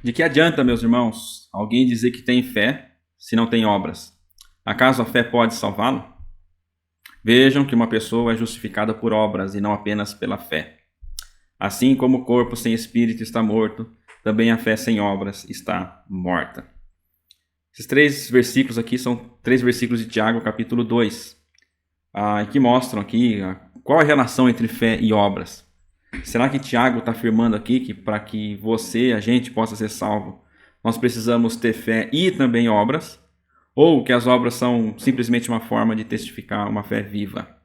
De que adianta, meus irmãos, alguém dizer que tem fé se não tem obras? Acaso a fé pode salvá-lo? Vejam que uma pessoa é justificada por obras e não apenas pela fé. Assim como o corpo sem espírito está morto, também a fé sem obras está morta. Esses 3 versículos aqui são 3 versículos de Tiago, capítulo 2, que mostram aqui qual é a relação entre fé e obras. Será que Tiago está afirmando aqui que para que a gente possa ser salvo, nós precisamos ter fé e também obras? Ou que as obras são simplesmente uma forma de testificar uma fé viva?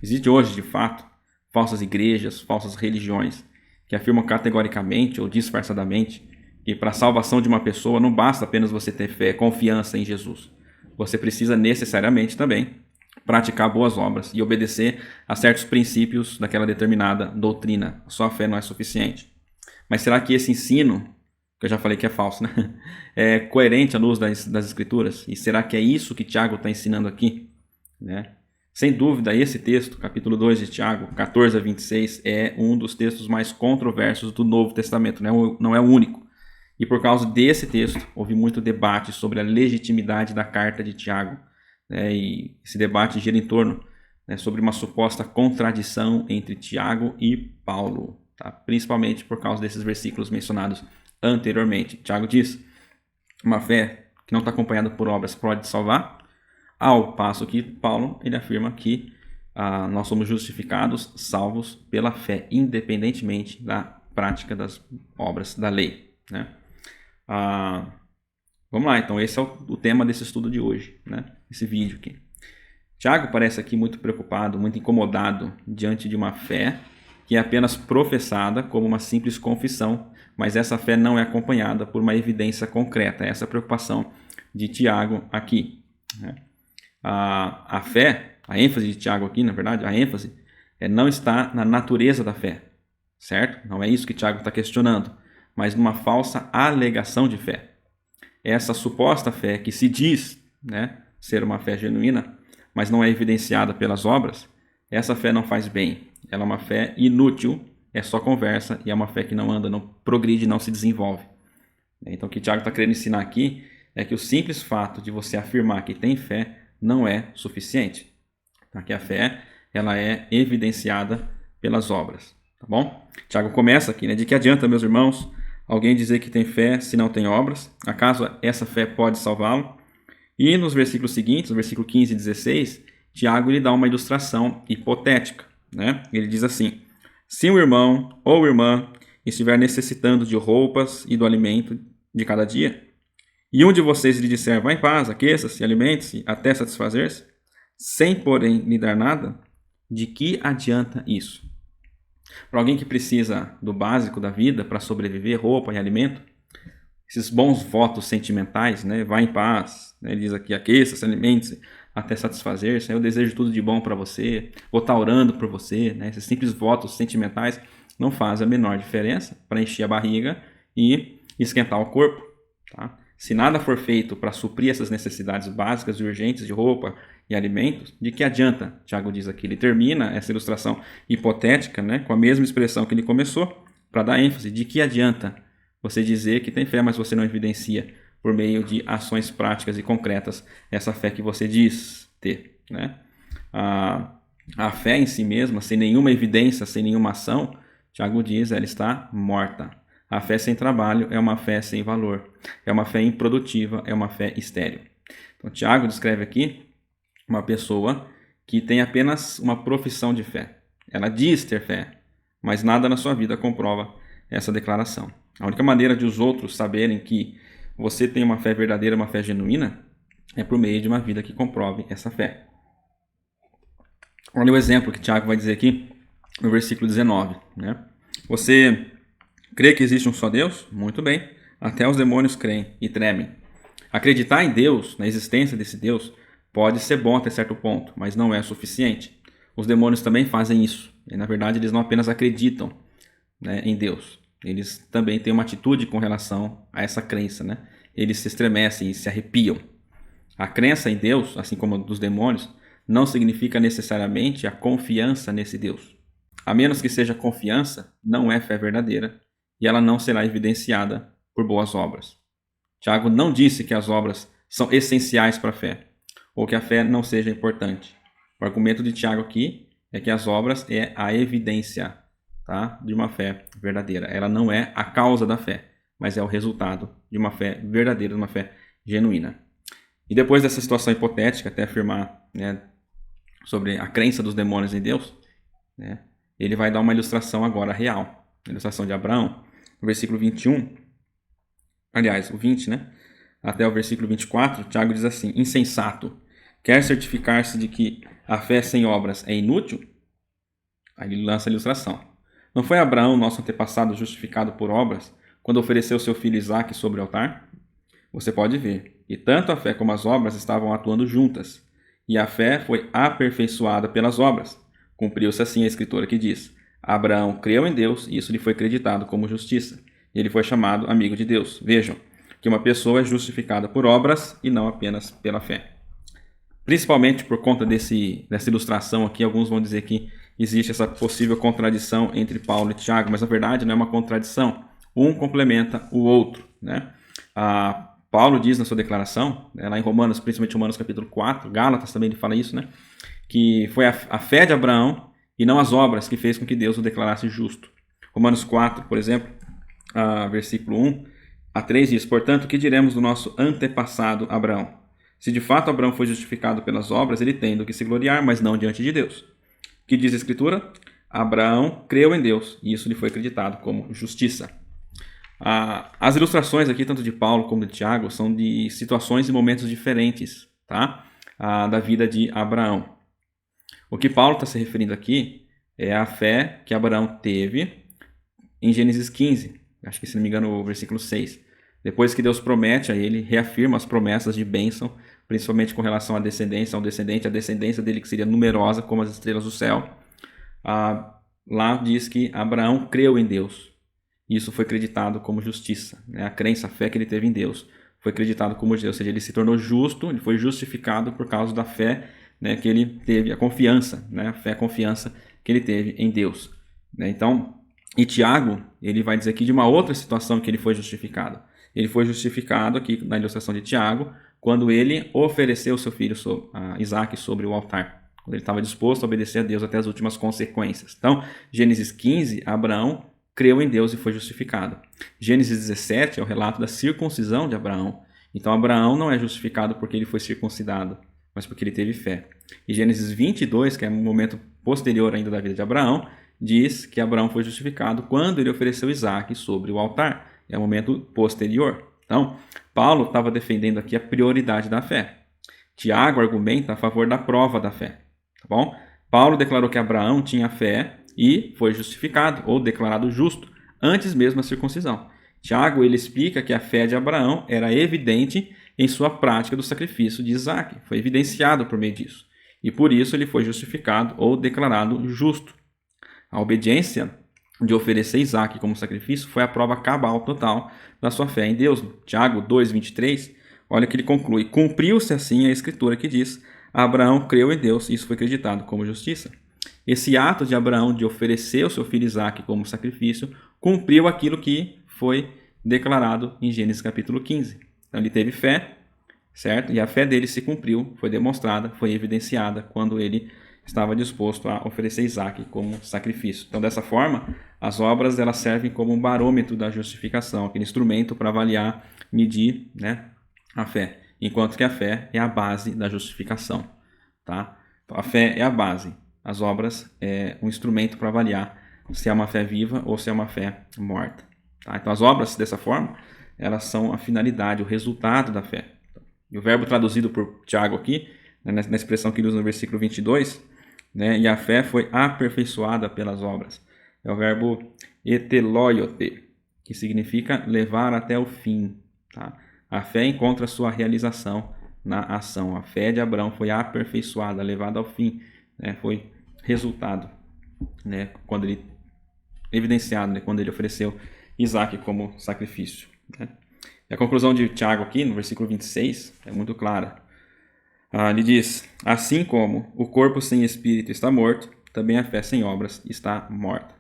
Existe hoje, de fato, falsas igrejas, falsas religiões, que afirmam categoricamente ou disfarçadamente que para a salvação de uma pessoa não basta apenas você ter fé, confiança em Jesus. Você precisa necessariamente também praticar boas obras e obedecer a certos princípios daquela determinada doutrina. Só a fé não é suficiente. Mas será que esse ensino, que eu já falei que é falso, né? É coerente à luz das Escrituras? E será que é isso que Tiago está ensinando aqui? Né? Sem dúvida, esse texto, capítulo 2 de Tiago, 14 a 26, é um dos textos mais controversos do Novo Testamento, não é o único. E por causa desse texto, houve muito debate sobre a legitimidade da carta de Tiago. E esse debate gira em torno sobre uma suposta contradição entre Tiago e Paulo, tá? Principalmente por causa desses versículos mencionados anteriormente. Tiago diz: uma fé que não está acompanhada por obras pode salvar, ao passo que Paulo ele afirma que nós somos justificados, salvos pela fé, independentemente da prática das obras da lei, né? Vamos lá, então esse é o tema desse estudo de hoje, né? Esse vídeo aqui. Tiago parece aqui muito preocupado, muito incomodado diante de uma fé que é apenas professada como uma simples confissão, mas essa fé não é acompanhada por uma evidência concreta. Essa é a preocupação de Tiago aqui, né? A fé, a ênfase de Tiago aqui, na verdade, a ênfase não está na natureza da fé, certo? Não é isso que Tiago está questionando, mas numa falsa alegação de fé. Essa suposta fé que se diz, né, ser uma fé genuína, mas não é evidenciada pelas obras, essa fé não faz bem. Ela é uma fé inútil, é só conversa e é uma fé que não anda, não progride, não se desenvolve. Então o que Tiago está querendo ensinar aqui é que o simples fato de você afirmar que tem fé não é suficiente. Tá? Que a fé ela é evidenciada pelas obras. Tá bom? Tiago começa aqui, né? De que adianta, meus irmãos, alguém dizer que tem fé se não tem obras? Acaso essa fé pode salvá-lo? E nos versículos seguintes, no versículo 15 e 16, Tiago lhe dá uma ilustração hipotética, né? Ele diz assim: se um irmão ou irmã estiver necessitando de roupas e do alimento de cada dia, e um de vocês lhe disser: vá em paz, aqueça-se, alimente-se, até satisfazer-se, sem, porém, lhe dar nada, de que adianta isso? Para alguém que precisa do básico da vida para sobreviver, roupa e alimento, esses bons votos sentimentais, né? Vá em paz, né? Ele diz aqui: aqueça-se, alimente-se, até satisfazer-se, eu desejo tudo de bom para você, vou estar orando por você, né? Esses simples votos sentimentais não fazem a menor diferença para encher a barriga e esquentar o corpo, tá? Se nada for feito para suprir essas necessidades básicas e urgentes de roupa e alimentos, de que adianta? Tiago diz aqui, ele termina essa ilustração hipotética, né, com a mesma expressão que ele começou, para dar ênfase. De que adianta você dizer que tem fé, mas você não evidencia por meio de ações práticas e concretas essa fé que você diz ter, né? A fé em si mesma, sem nenhuma evidência, sem nenhuma ação, Tiago diz, ela está morta. A fé sem trabalho é uma fé sem valor, é uma fé improdutiva, é uma fé estéril. Então, Tiago descreve aqui uma pessoa que tem apenas uma profissão de fé. Ela diz ter fé, mas nada na sua vida comprova essa declaração. A única maneira de os outros saberem que você tem uma fé verdadeira, uma fé genuína, é por meio de uma vida que comprove essa fé. Olha o exemplo que Tiago vai dizer aqui no versículo 19, né? Você crê que existe um só Deus? Muito bem. Até os demônios creem e tremem. Acreditar em Deus, na existência desse Deus, pode ser bom até certo ponto, mas não é suficiente. Os demônios também fazem isso. E, na verdade, eles não apenas acreditam, né, em Deus. Eles também têm uma atitude com relação a essa crença, né? Eles se estremecem e se arrepiam. A crença em Deus, assim como a dos demônios, não significa necessariamente a confiança nesse Deus. A menos que seja confiança, não é fé verdadeira e ela não será evidenciada por boas obras. Tiago não disse que as obras são essenciais para a fé, ou que a fé não seja importante. O argumento de Tiago aqui é que as obras é a evidência, tá, de uma fé verdadeira. Ela não é a causa da fé, mas é o resultado de uma fé verdadeira, de uma fé genuína. E depois dessa situação hipotética, até afirmar, né, sobre a crença dos demônios em Deus, né, ele vai dar uma ilustração agora real. A ilustração de Abraão, no versículo 21, aliás, o 20, né, até o versículo 24, Tiago diz assim: insensato, quer certificar-se de que a fé sem obras é inútil? Aí ele lança a ilustração. Não foi Abraão, nosso antepassado, justificado por obras, quando ofereceu seu filho Isaque sobre o altar? Você pode ver, e tanto a fé como as obras estavam atuando juntas, e a fé foi aperfeiçoada pelas obras. Cumpriu-se assim a escritura que diz: Abraão creu em Deus e isso lhe foi creditado como justiça. E ele foi chamado amigo de Deus. Vejam que uma pessoa é justificada por obras e não apenas pela fé. Principalmente por conta dessa ilustração aqui, alguns vão dizer que existe essa possível contradição entre Paulo e Tiago, mas na verdade não é uma contradição. Um complementa o outro, né? Paulo diz na sua declaração, lá em Romanos, principalmente Romanos capítulo 4, Gálatas também ele fala isso, né? Que foi a fé de Abraão e não as obras que fez com que Deus o declarasse justo. Romanos 4, por exemplo, versículo 1 a 3 diz: portanto, que diremos do nosso antepassado Abraão? Se de fato Abraão foi justificado pelas obras, ele tem do que se gloriar, mas não diante de Deus. Que diz a Escritura? Abraão creu em Deus e isso lhe foi acreditado como justiça. As ilustrações aqui, tanto de Paulo como de Tiago, são de situações e momentos diferentes, tá? Da vida de Abraão. O que Paulo está se referindo aqui é a fé que Abraão teve em Gênesis 15, acho que se não me engano o versículo 6. Depois que Deus promete a ele, reafirma as promessas de bênção, principalmente com relação à descendência, ao descendente, a descendência dele que seria numerosa como as estrelas do céu. Lá diz que Abraão creu em Deus. Isso foi acreditado como justiça, né? A crença, a fé que ele teve em Deus foi acreditado como justiça, ou seja, ele se tornou justo, ele foi justificado por causa da fé, né, que ele teve, a confiança, né, a fé, a confiança que ele teve em Deus, né? Então, e Tiago, ele vai dizer aqui de uma outra situação que ele foi justificado. Ele foi justificado aqui na ilustração de Tiago, quando ele ofereceu seu filho Isaque sobre o altar, quando ele estava disposto a obedecer a Deus até as últimas consequências. Então, Gênesis 15, Abraão creu em Deus e foi justificado. Gênesis 17 é o relato da circuncisão de Abraão. Então, Abraão não é justificado porque ele foi circuncidado, mas porque ele teve fé. E Gênesis 22, que é um momento posterior ainda da vida de Abraão, diz que Abraão foi justificado quando ele ofereceu Isaque sobre o altar. É um momento posterior. Então, Paulo estava defendendo aqui a prioridade da fé. Tiago argumenta a favor da prova da fé. Tá bom? Paulo declarou que Abraão tinha fé e foi justificado ou declarado justo antes mesmo da circuncisão. Tiago ele explica que a fé de Abraão era evidente em sua prática do sacrifício de Isaque. Foi evidenciado por meio disso. E por isso ele foi justificado ou declarado justo. A obediência de oferecer Isaque como sacrifício foi a prova cabal total da sua fé em Deus. Tiago 2,23, olha que ele conclui: cumpriu-se assim a escritura que diz: Abraão creu em Deus e isso foi acreditado como justiça. Esse ato de Abraão de oferecer o seu filho Isaque como sacrifício cumpriu aquilo que foi declarado em Gênesis capítulo 15. Então ele teve fé, certo? E a fé dele se cumpriu, foi demonstrada, foi evidenciada quando ele estava disposto a oferecer Isaque como sacrifício. Então, dessa forma, as obras elas servem como um barômetro da justificação, aquele instrumento para avaliar, medir, né, a fé, enquanto que a fé é a base da justificação. Tá? Então, a fé é a base, as obras é um instrumento para avaliar se é uma fé viva ou se é uma fé morta. Tá? Então, as obras, dessa forma, elas são a finalidade, o resultado da fé. E o verbo traduzido por Tiago aqui, né, na expressão que ele usa no versículo 22, né, e a fé foi aperfeiçoada pelas obras. É o verbo eteloiote, que significa levar até o fim. Tá? A fé encontra sua realização na ação. A fé de Abraão foi aperfeiçoada, levada ao fim, né, foi resultado, né, quando ele evidenciado, né, quando ele ofereceu Isaque como sacrifício. Né? E a conclusão de Tiago aqui, no versículo 26, é muito clara. Ele diz: assim como o corpo sem espírito está morto, também a fé sem obras está morta.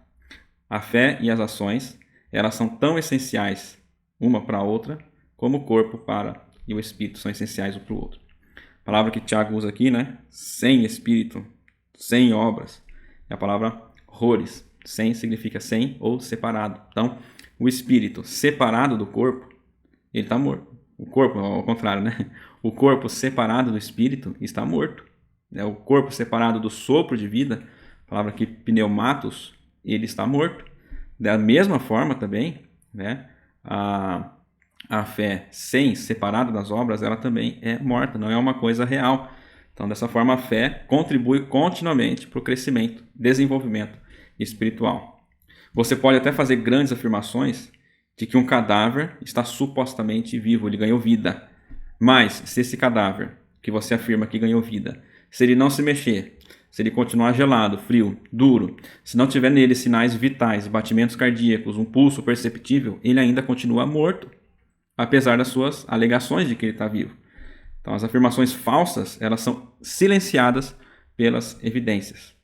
A fé e as ações, elas são tão essenciais uma para a outra, como o corpo para e o espírito são essenciais um para o outro. A palavra que Tiago usa aqui, né? Sem espírito, sem obras, é a palavra hores. Sem significa sem ou separado. Então, o espírito separado do corpo, ele está morto. O corpo, ao contrário, né? O corpo separado do espírito está morto. O corpo separado do sopro de vida, a palavra aqui pneumatos, ele está morto. Da mesma forma também, né? A fé separada das obras, ela também é morta, não é uma coisa real. Então, dessa forma, a fé contribui continuamente para o crescimento, desenvolvimento espiritual. Você pode até fazer grandes afirmações de que um cadáver está supostamente vivo, ele ganhou vida. Mas, se esse cadáver que você afirma que ganhou vida, se ele não se mexer, se ele continuar gelado, frio, duro, se não tiver nele sinais vitais, batimentos cardíacos, um pulso perceptível, ele ainda continua morto, apesar das suas alegações de que ele está vivo. Então, as afirmações falsas, elas são silenciadas pelas evidências.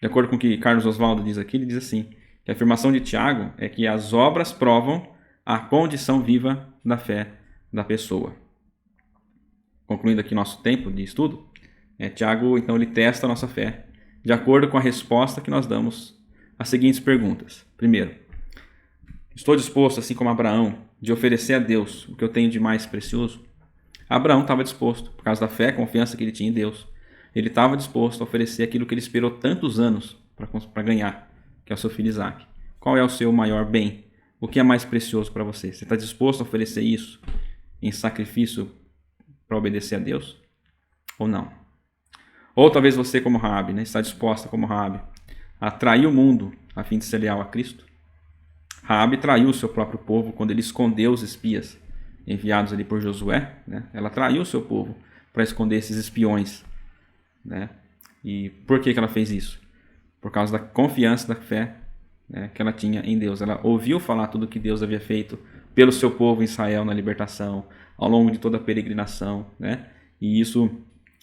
De acordo com o que Carlos Oswaldo diz aqui, ele diz assim, que a afirmação de Tiago é que as obras provam a condição viva da fé da pessoa. Concluindo aqui nosso tempo de estudo, Tiago, então, ele testa a nossa fé de acordo com a resposta que nós damos às seguintes perguntas. Primeiro, estou disposto, assim como Abraão, de oferecer a Deus o que eu tenho de mais precioso? Abraão estava disposto, por causa da fé e confiança que ele tinha em Deus. Ele estava disposto a oferecer aquilo que ele esperou tantos anos para ganhar, que é o seu filho Isaac. Qual é o seu maior bem? O que é mais precioso para você? Você está disposto a oferecer isso em sacrifício para obedecer a Deus? Ou não? Ou talvez você, como Raabe, né, está disposta, como Raabe, a trair o mundo a fim de ser leal a Cristo? Raabe traiu o seu próprio povo quando ele escondeu os espias enviados ali por Josué, né? Ela traiu o seu povo para esconder esses espiões, né? E por que ela fez isso? Por causa da confiança, da fé, né, que ela tinha em Deus. Ela ouviu falar tudo o que Deus havia feito pelo seu povo Israel na libertação, ao longo de toda a peregrinação, né? E isso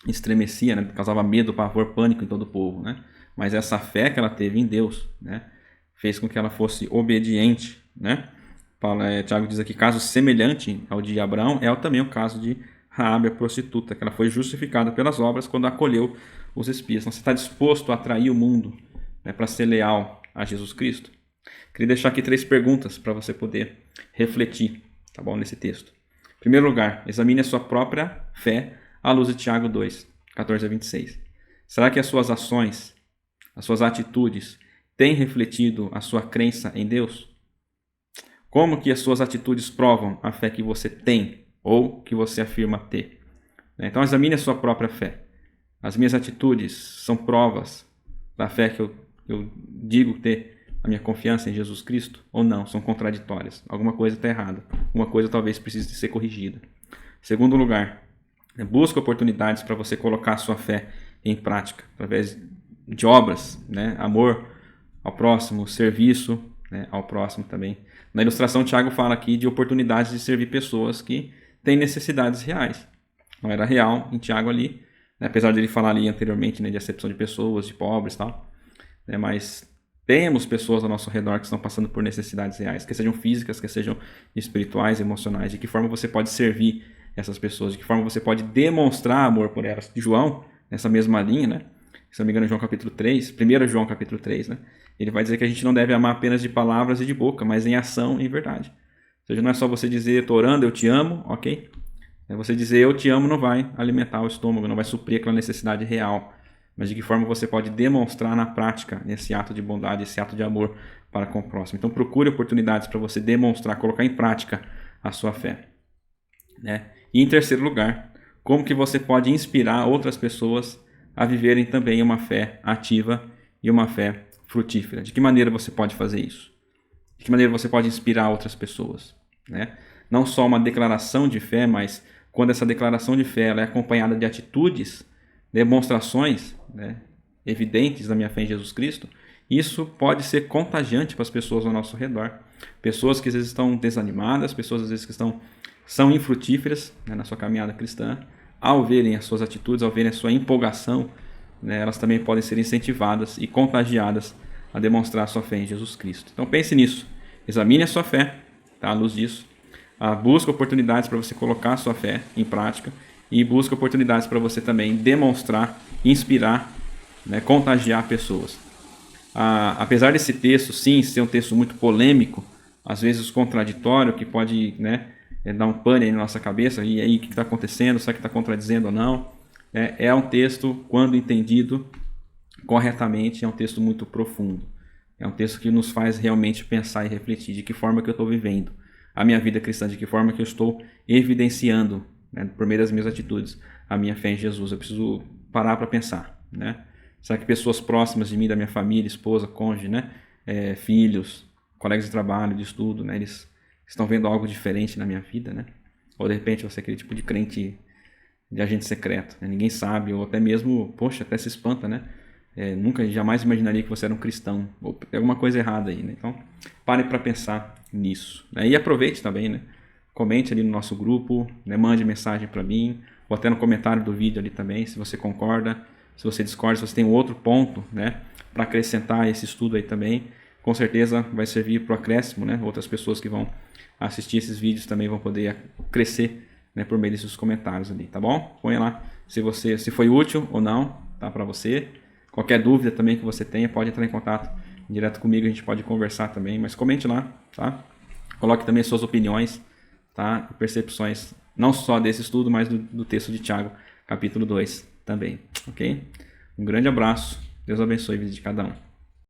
estremecia, né? Causava medo, pavor, pânico em todo o povo, né? Mas essa fé que ela teve em Deus, né, fez com que ela fosse obediente, né? Tiago diz aqui, caso semelhante ao de Abraão é também o caso de Raabe, a prostituta, que ela foi justificada pelas obras quando acolheu os espias. Então, você está disposto a atrair o mundo, né, para ser leal a Jesus Cristo? Queria deixar aqui 3 perguntas para você poder refletir, tá bom, nesse texto. Em primeiro lugar, examine a sua própria fé à luz de Tiago 2, 14 a 26. Será que as suas ações, as suas atitudes têm refletido a sua crença em Deus? Como que as suas atitudes provam a fé que você tem ou que você afirma ter? Então, examine a sua própria fé. As minhas atitudes são provas da fé que eu digo ter a minha confiança em Jesus Cristo ou não? São contraditórias. Alguma coisa está errada. Uma coisa talvez precise de ser corrigida. Segundo lugar, busque oportunidades para você colocar a sua fé em prática, através de obras, né? Amor ao próximo, serviço, né, ao próximo também. Na ilustração, Tiago fala aqui de oportunidades de servir pessoas que têm necessidades reais. Não era real em Tiago ali, né, apesar de ele falar ali anteriormente, né, de acepção de pessoas, de pobres e tal, né, mas temos pessoas ao nosso redor que estão passando por necessidades reais, que sejam físicas, que sejam espirituais, emocionais. De que forma você pode servir essas pessoas? De que forma você pode demonstrar amor por elas? João, nessa mesma linha, né, se não me engano, João capítulo 3, 1 João capítulo 3, né, ele vai dizer que a gente não deve amar apenas de palavras e de boca, mas em ação e em verdade. Ou seja, não é só você dizer, estou orando, eu te amo, ok? Você dizer eu te amo não vai alimentar o estômago, não vai suprir aquela necessidade real. Mas de que forma você pode demonstrar na prática esse ato de bondade, esse ato de amor para com o próximo. Então procure oportunidades para você demonstrar, colocar em prática a sua fé, né? E em terceiro lugar, como que você pode inspirar outras pessoas a viverem também uma fé ativa e uma fé frutífera. De que maneira você pode fazer isso? De que maneira você pode inspirar outras pessoas, né? Não só uma declaração de fé, mas quando essa declaração de fé ela é acompanhada de atitudes, demonstrações, né, evidentes da minha fé em Jesus Cristo, isso pode ser contagiante para as pessoas ao nosso redor. Pessoas que às vezes estão desanimadas, pessoas às vezes que são infrutíferas, né, na sua caminhada cristã, ao verem as suas atitudes, ao verem a sua empolgação, né, elas também podem ser incentivadas e contagiadas a demonstrar a sua fé em Jesus Cristo. Então pense nisso, examine a sua fé tá? À luz disso. Busca oportunidades para você colocar a sua fé em prática e busca oportunidades para você também demonstrar, inspirar, né, contagiar pessoas. Apesar desse texto, sim, ser um texto muito polêmico, às vezes contraditório, que pode, né, dar um pane aí na nossa cabeça, e aí o que está acontecendo, será que está contradizendo ou não? É um texto, quando entendido corretamente, é um texto muito profundo. É um texto que nos faz realmente pensar e refletir de que forma que eu estou vivendo a minha vida cristã, de que forma que eu estou evidenciando, né, por meio das minhas atitudes, a minha fé em Jesus. Eu preciso parar para pensar, né? Será que pessoas próximas de mim, da minha família, esposa, cônjuge, né, filhos, colegas de trabalho, de estudo, né, eles estão vendo algo diferente na minha vida, né? Ou de repente você é aquele tipo de crente de agente secreto, né? Ninguém sabe, ou até mesmo, poxa, até se espanta, né? Nunca, jamais imaginaria que você era um cristão, ou tem alguma coisa errada aí, né? Então, pare para pensar nisso, né? E aproveite também, né? Comente ali no nosso grupo, né? Mande mensagem para mim, ou até no comentário do vídeo ali também, se você concorda, se você discorda, se você tem outro ponto, né, para acrescentar esse estudo aí também, com certeza vai servir para o acréscimo, né? Outras pessoas que vão assistir esses vídeos também vão poder crescer, né, por meio desses comentários ali, tá bom? Põe lá se foi útil ou não, tá, para você. Qualquer dúvida também que você tenha, pode entrar em contato direto comigo, a gente pode conversar também, mas comente lá, tá? Coloque também suas opiniões, tá? E percepções, não só desse estudo, mas do texto de Tiago, capítulo 2 também, ok? Um grande abraço, Deus abençoe a vida de cada um.